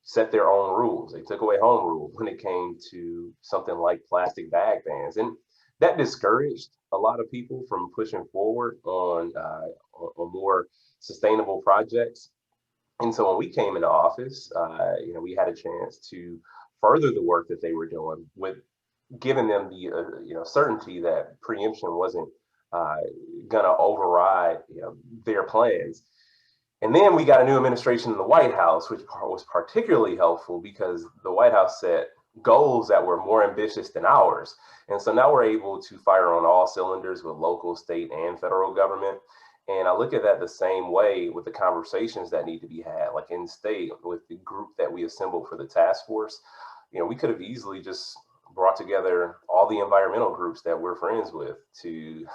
Speaker 7: set their own rules. They took away home rule when it came to something like plastic bag bans. And that discouraged a lot of people from pushing forward on more sustainable projects. And so when we came into office, we had a chance to further the work that they were doing with giving them the certainty that preemption wasn't going to override their plans. And then we got a new administration in the White House, which was particularly helpful because the White House said, goals that were more ambitious than ours. And so now we're able to fire on all cylinders with local, state, and federal government. And I look at that the same way with the conversations that need to be had, like in state with the group that we assembled for the task force. You know, we could have easily just brought together all the environmental groups that we're friends with to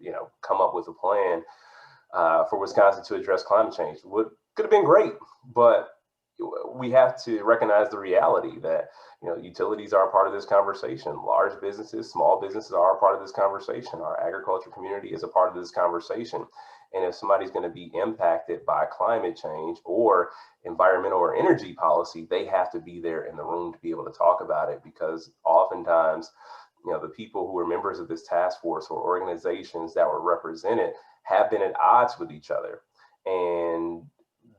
Speaker 7: you know, come up with a plan for Wisconsin to address climate change. Could have been great, but we have to recognize the reality that, you know, utilities are a part of this conversation. Large businesses, small businesses are a part of this conversation. Our agriculture community is a part of this conversation. And if somebody's going to be impacted by climate change or environmental or energy policy, they have to be there in the room to be able to talk about it, because oftentimes, you know, the people who are members of this task force or organizations that were represented have been at odds with each other. And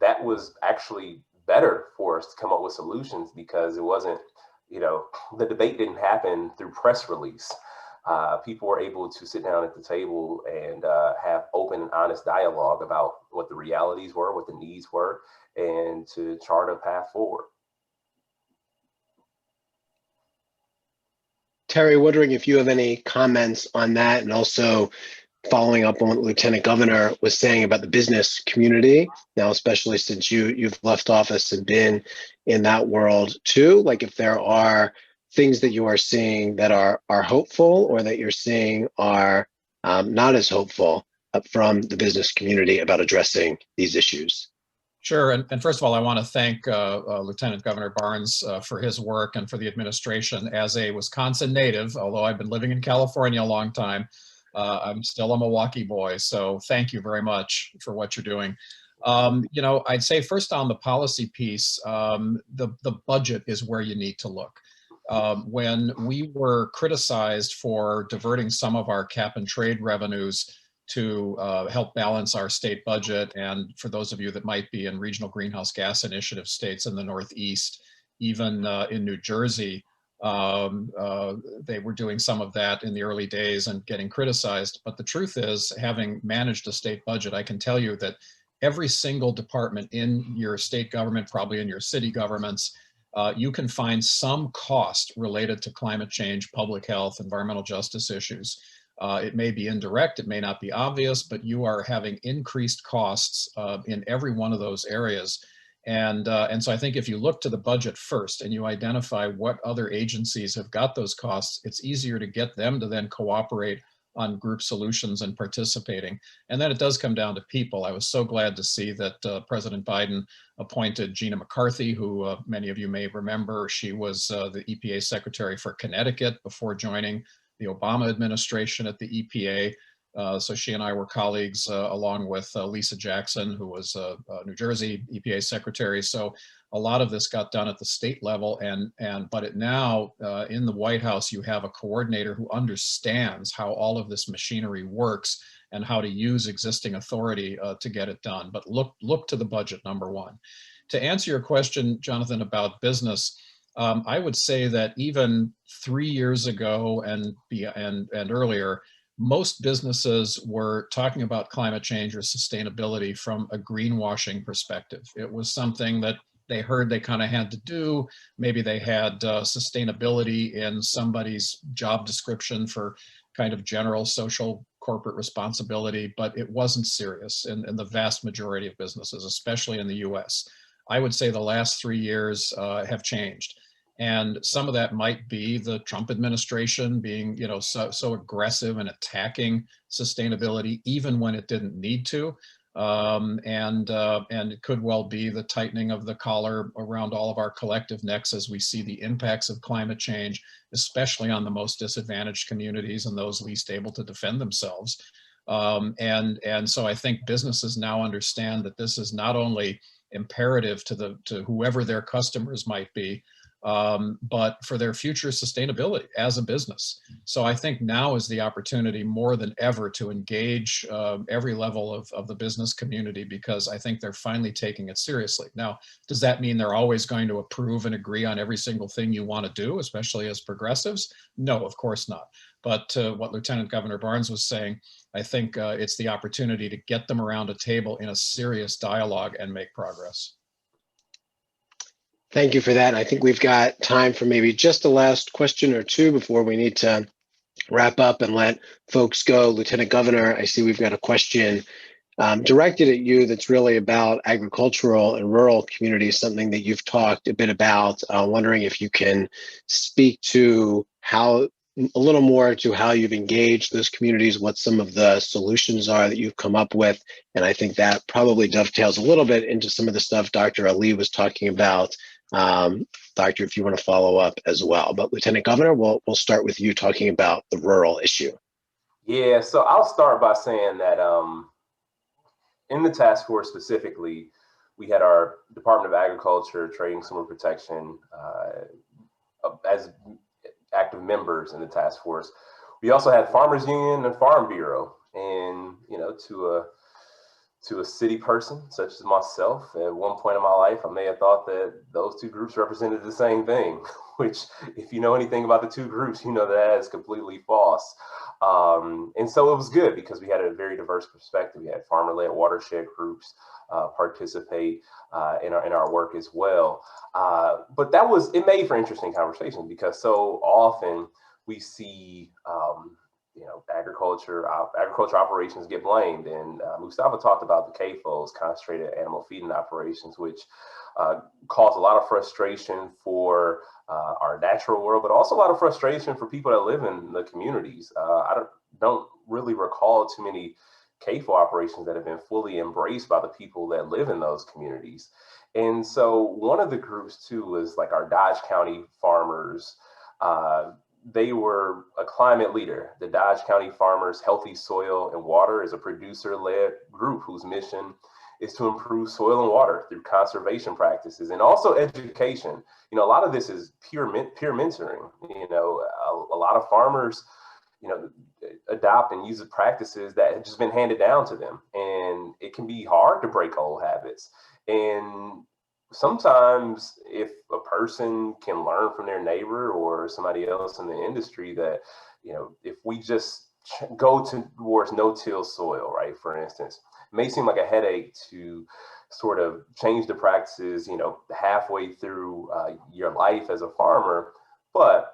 Speaker 7: that was actually better for us to come up with solutions, because it wasn't, you know, the debate didn't happen through press release. People were able to sit down at the table and have open and honest dialogue about what the realities were, what the needs were, and to chart a path forward.
Speaker 3: Terry, wondering if you have any comments on that, and also following up on what Lieutenant Governor was saying about the business community now, especially since you've left office and been in that world too. Like, if there are things that you are seeing that are hopeful, or that you're seeing are not as hopeful from the business community about addressing these issues.
Speaker 6: Sure. And first of all, I want to thank Lieutenant Governor Barnes for his work, and for the administration. As a Wisconsin native, although I've been living in California a long time, I'm still a Milwaukee boy. So thank you very much for what you're doing. You know, I'd say first on the policy piece, the budget is where you need to look. When we were criticized for diverting some of our cap and trade revenues to help balance our state budget, and for those of you that might be in regional greenhouse gas initiative states in the Northeast, even in New Jersey, they were doing some of that in the early days and getting criticized. But the truth is, having managed a state budget, I can tell you that every single department in your state government, probably in your city governments, you can find some cost related to climate change, public health, environmental justice issues. It may be indirect, it may not be obvious, but you are having increased costs in every one of those areas. And so I think if you look to the budget first and you identify what other agencies have got those costs, it's easier to get them to then cooperate on group solutions and participating. And then it does come down to people. I was so glad to see that President Biden appointed Gina McCarthy, who many of you may remember. She was the EPA Secretary for Connecticut before joining the Obama administration at the EPA. So she and I were colleagues, along with Lisa Jackson, who was New Jersey EPA Secretary. So a lot of this got done at the state level, but now in the White House, you have a coordinator who understands how all of this machinery works and how to use existing authority to get it done. But look to the budget, number one. To answer your question, Jonathan, about business, I would say that even 3 years ago and earlier, most businesses were talking about climate change or sustainability from a greenwashing perspective. It was something that they heard they kind of had to do. Maybe they had sustainability in somebody's job description for kind of general social corporate responsibility, but it wasn't serious in the vast majority of businesses, especially in the US. I would say the last 3 years have changed. And some of that might be the Trump administration being, you know, so aggressive and attacking sustainability, even when it didn't need to. And it could well be the tightening of the collar around all of our collective necks as we see the impacts of climate change, especially on the most disadvantaged communities and those least able to defend themselves. And so I think businesses now understand that this is not only imperative to whoever their customers might be, but for their future sustainability as a business. So I think now is the opportunity more than ever to engage every level of the business community, because I think they're finally taking it seriously. Now, does that mean they're always going to approve and agree on every single thing you want to do, especially as progressives? No, of course not. But what Lieutenant Governor Barnes was saying, I think it's the opportunity to get them around a table in a serious dialogue and make progress.
Speaker 3: Thank you for that. I think we've got time for maybe just a last question or two before we need to wrap up and let folks go. Lieutenant Governor, I see we've got a question directed at you that's really about agricultural and rural communities, something that you've talked a bit about. Wondering if you can speak to a little more to how you've engaged those communities, what some of the solutions are that you've come up with. And I think that probably dovetails a little bit into some of the stuff Dr. Ali was talking about. Doctor, if you want to follow up as well. But Lieutenant Governor, we'll start with you talking about the rural issue.
Speaker 7: Yeah, so I'll start by saying that in the task force specifically, we had our Department of Agriculture, Trade and Consumer Protection as active members in the task force. We also had Farmers Union and Farm Bureau, and to a city person such as myself, at one point in my life, I may have thought that those two groups represented the same thing, which, if you know anything about the two groups, you know that is completely false. And so it was good because we had a very diverse perspective. We had farmer-led watershed groups participate in our work as well. But it made for interesting conversation because so often we see agriculture operations get blamed. And Mustafa talked about the CAFOs, concentrated animal feeding operations, which cause a lot of frustration for our natural world, but also a lot of frustration for people that live in the communities. I don't really recall too many CAFO operations that have been fully embraced by the people that live in those communities. And so one of the groups too was like our Dodge County farmers. They were a climate leader. The Dodge County Farmers Healthy Soil and Water is a producer-led group whose mission is to improve soil and water through conservation practices and also education. A lot of this is peer mentoring. A lot of farmers, adopt and use practices that have just been handed down to them, and it can be hard to break old habits. And sometimes if a person can learn from their neighbor or somebody else in the industry that, if we just go towards no-till soil, right, for instance, it may seem like a headache to sort of change the practices, halfway through your life as a farmer, but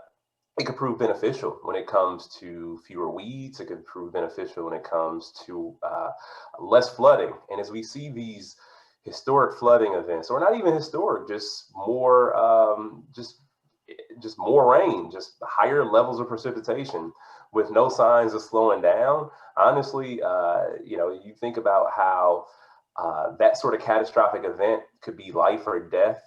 Speaker 7: it could prove beneficial when it comes to fewer weeds. It could prove beneficial when it comes to less flooding. And as we see these historic flooding events, or not even historic, just more, just more rain, just higher levels of precipitation with no signs of slowing down. Honestly, you think about how that sort of catastrophic event could be life or death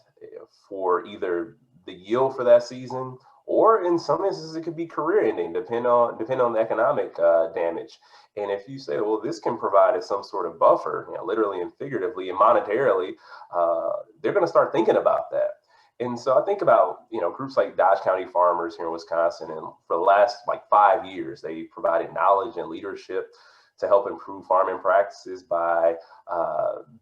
Speaker 7: for either the yield for that season, or in some instances, it could be career ending, depending on the economic damage. And if you say, well, this can provide some sort of buffer, literally and figuratively and monetarily, they're going to start thinking about that. And so I think about, groups like Dodge County Farmers here in Wisconsin, and for the last 5 years, they provided knowledge and leadership to help improve farming practices by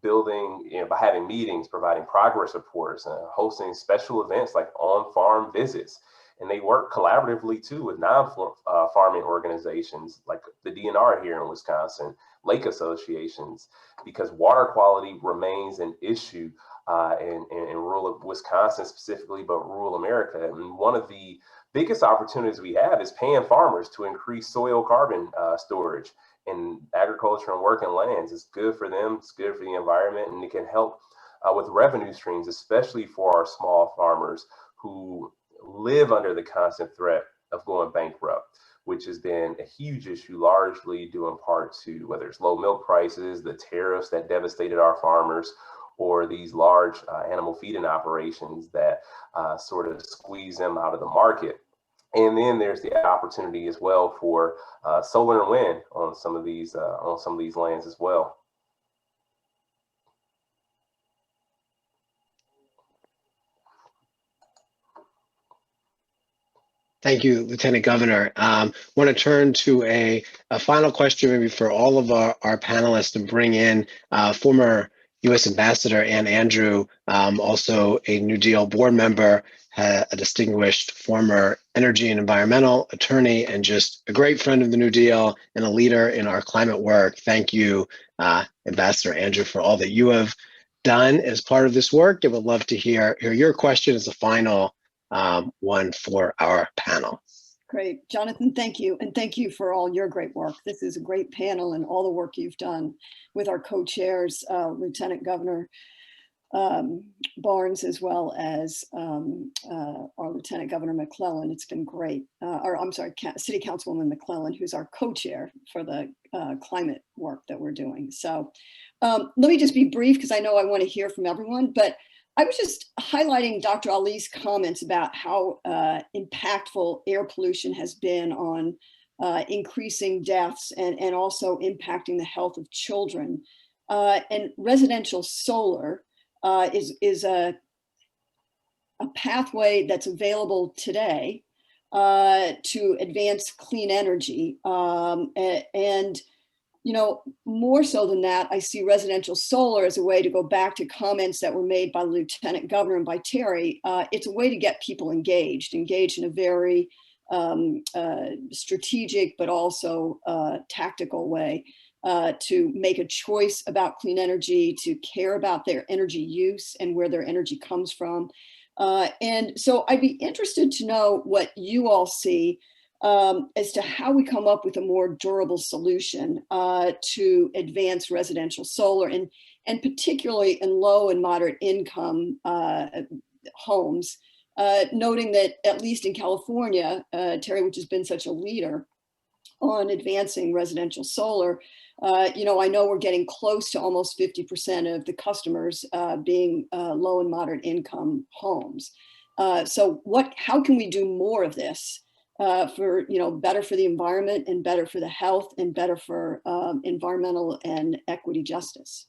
Speaker 7: building, by having meetings, providing progress reports, hosting special events like on-farm visits. And they work collaboratively too with non-farming organizations like the DNR here in Wisconsin, lake associations, because water quality remains an issue in rural Wisconsin specifically, but rural America. And one of the biggest opportunities we have is paying farmers to increase soil carbon storage in agriculture and working lands. It's good for them, it's good for the environment, and it can help with revenue streams, especially for our small farmers who live under the constant threat of going bankrupt, which has been a huge issue, largely due in part to whether it's low milk prices, the tariffs that devastated our farmers, or these large animal feeding operations that sort of squeeze them out of the market. And then there's the opportunity as well for solar and wind on some of these lands as well.
Speaker 3: Thank you, Lieutenant Governor. Want to turn to a final question maybe for all of our panelists and bring in former U.S. Ambassador Ann Andrew, also a New Deal board member, a distinguished former energy and environmental attorney, and just a great friend of the New Deal and a leader in our climate work. Thank you, Ambassador Andrew, for all that you have done as part of this work, and would love to hear your question as the final one for our panel.
Speaker 8: Great. Jonathan, thank you. And thank you for all your great work. This is a great panel and all the work you've done with our co-chairs, Lieutenant Governor Barnes, as well as our Lieutenant Governor McClellan. It's been great. Or I'm sorry, City Councilwoman McClellan, who's our co-chair for the climate work that we're doing. So let me just be brief because I know I want to hear from everyone, but I was just highlighting Dr. Ali's comments about how impactful air pollution has been on increasing deaths and also impacting the health of children. And residential solar is a pathway that's available today to advance clean energy. And you know, more so than that, I see residential solar as a way to go back to comments that were made by the Lieutenant Governor and by Terry. It's a way to get people engaged in a very strategic, but also tactical way to make a choice about clean energy, to care about their energy use and where their energy comes from. And so I'd be interested to know what you all see as to how we come up with a more durable solution to advance residential solar, and particularly in low and moderate income homes, noting that at least in California, Terry, which has been such a leader on advancing residential solar, you know, I know we're getting close to almost 50% of the customers being low and moderate income homes. So how can we do more of this? For, you know, better for the environment and better for the health and better for environmental and equity justice.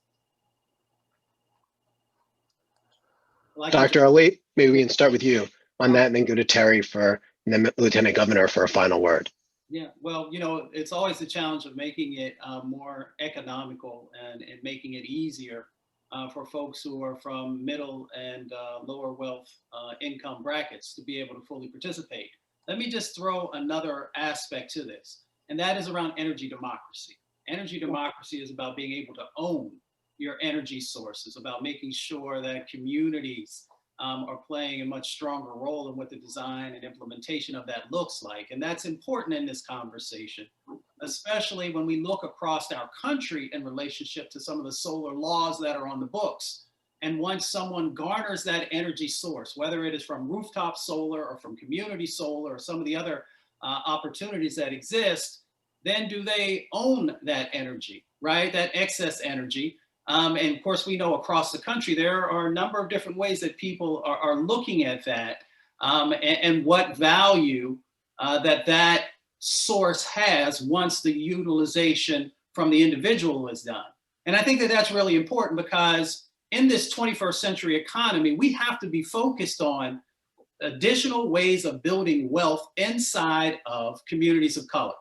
Speaker 3: Dr. Ali, maybe we can start with you on that and then go to Terry and then Lieutenant Governor for a final word.
Speaker 4: Yeah, well, you know, it's always the challenge of making it more economical and making it easier for folks who are from middle and lower wealth income brackets to be able to fully participate. Let me just throw another aspect to this, and that is around energy democracy. Energy democracy is about being able to own your energy sources, about making sure that communities are playing a much stronger role in what the design and implementation of that looks like. And that's important in this conversation, especially when we look across our country in relationship to some of the solar laws that are on the books. And once someone garners that energy source, whether it is from rooftop solar or from community solar or some of the other opportunities that exist, then do they own that energy, right? That excess energy. And of course, we know across the country, there are a number of different ways that people are looking at that and what value that source has once the utilization from the individual is done. And I think that that's really important because in this 21st century economy, we have to be focused on additional ways of building wealth inside of communities of color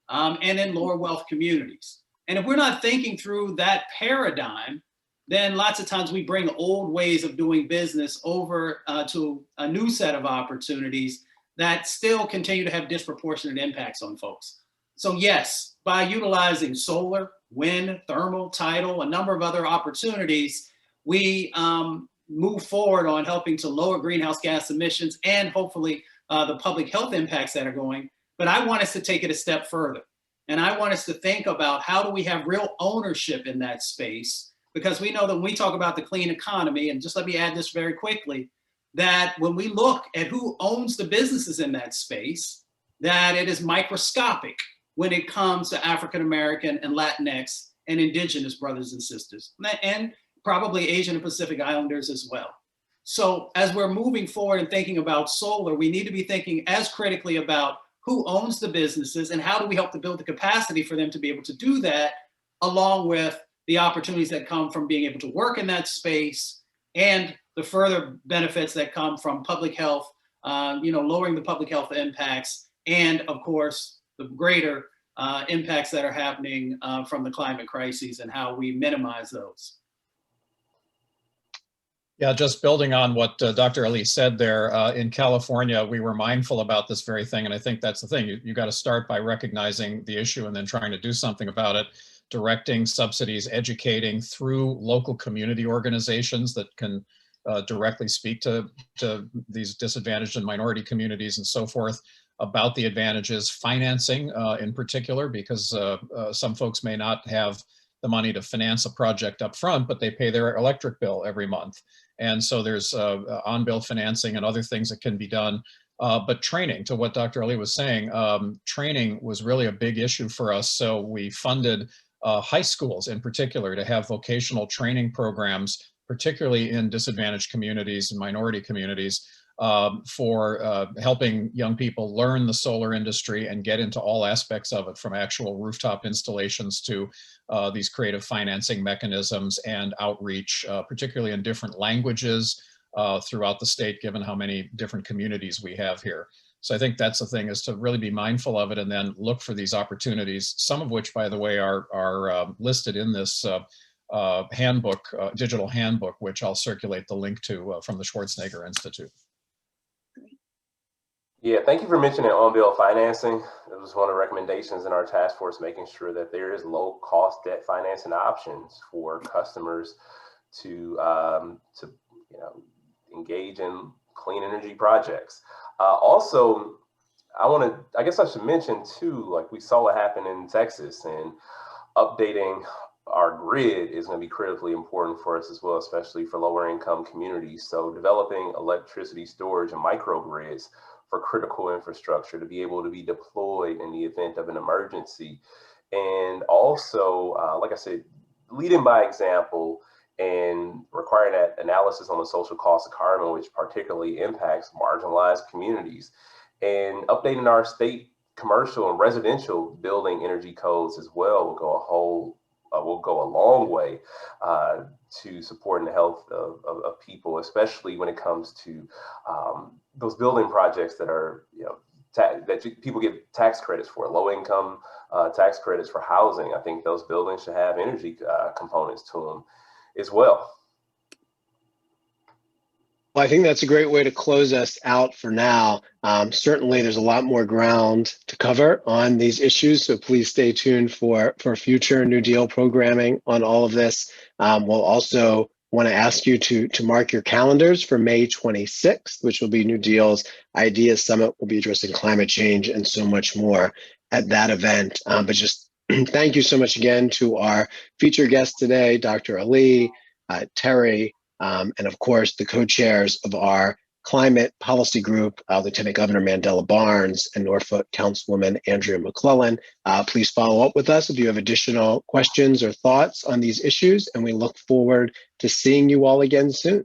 Speaker 4: and in lower wealth communities. And if we're not thinking through that paradigm, then lots of times we bring old ways of doing business over to a new set of opportunities that still continue to have disproportionate impacts on folks. So yes, by utilizing solar, wind, thermal, tidal, a number of other opportunities, we move forward on helping to lower greenhouse gas emissions and hopefully the public health impacts that are going. But I want us to take it a step further. And I want us to think about how do we have real ownership in that space? Because we know that when we talk about the clean economy, and just let me add this very quickly, that when we look at who owns the businesses in that space, that it is microscopic when it comes to African-American and Latinx and indigenous brothers and sisters, and probably Asian and Pacific Islanders as well. So as we're moving forward and thinking about solar, we need to be thinking as critically about who owns the businesses and how do we help to build the capacity for them to be able to do that, along with the opportunities that come from being able to work in that space and the further benefits that come from public health, lowering the public health impacts, and of course, the greater impacts that are happening from the climate crises and how we minimize those.
Speaker 6: Yeah, just building on what Dr. Ali said there, in California, we were mindful about this very thing. And I think that's the thing. You got to start by recognizing the issue and then trying to do something about it. directing subsidies, educating through local community organizations that can directly speak to these disadvantaged and minority communities and so forth about the advantages, financing in particular, because some folks may not have the money to finance a project up front, but they pay their electric bill every month. And so there's on-bill financing and other things that can be done. But training, to what Dr. Ali was saying, training was really a big issue for us. So we funded high schools in particular to have vocational training programs, particularly in disadvantaged communities and minority communities, for helping young people learn the solar industry and get into all aspects of it, from actual rooftop installations to these creative financing mechanisms and outreach, particularly in different languages throughout the state, given how many different communities we have here. So I think that's the thing, is to really be mindful of it and then look for these opportunities, some of which, by the way, are listed in this handbook, digital handbook, which I'll circulate the link to from the Schwarzenegger Institute.
Speaker 7: Yeah, thank you for mentioning on-bill financing. It was one of the recommendations in our task force, making sure that there is low-cost debt financing options for customers to engage in clean energy projects. Also, I guess I should mention too, like we saw what happened in Texas, and updating our grid is going to be critically important for us as well, especially for lower income communities. So developing electricity storage and microgrids for critical infrastructure to be able to be deployed in the event of an emergency. And also, like I said, leading by example and requiring that analysis on the social cost of carbon, which particularly impacts marginalized communities, and updating our state commercial and residential building energy codes as well will go a long way to supporting the health of people, especially when it comes to those building projects that are, people get tax credits for, low income tax credits for housing. I think those buildings should have energy components to them as well.
Speaker 3: Well, I think that's a great way to close us out for now. Certainly, there's a lot more ground to cover on these issues, so please stay tuned for future New Deal programming on all of this. We'll also want to ask you to mark your calendars for May 26th, which will be New Deal's Ideas Summit. We'll be addressing climate change and so much more at that event. But just thank you so much again to our featured guests today, Dr. Ali, Terry, and of course, the co-chairs of our climate policy group, Lieutenant Governor Mandela Barnes and Norfolk Councilwoman Andria McClellan. Please follow up with us if you have additional questions or thoughts on these issues, and we look forward to seeing you all again soon.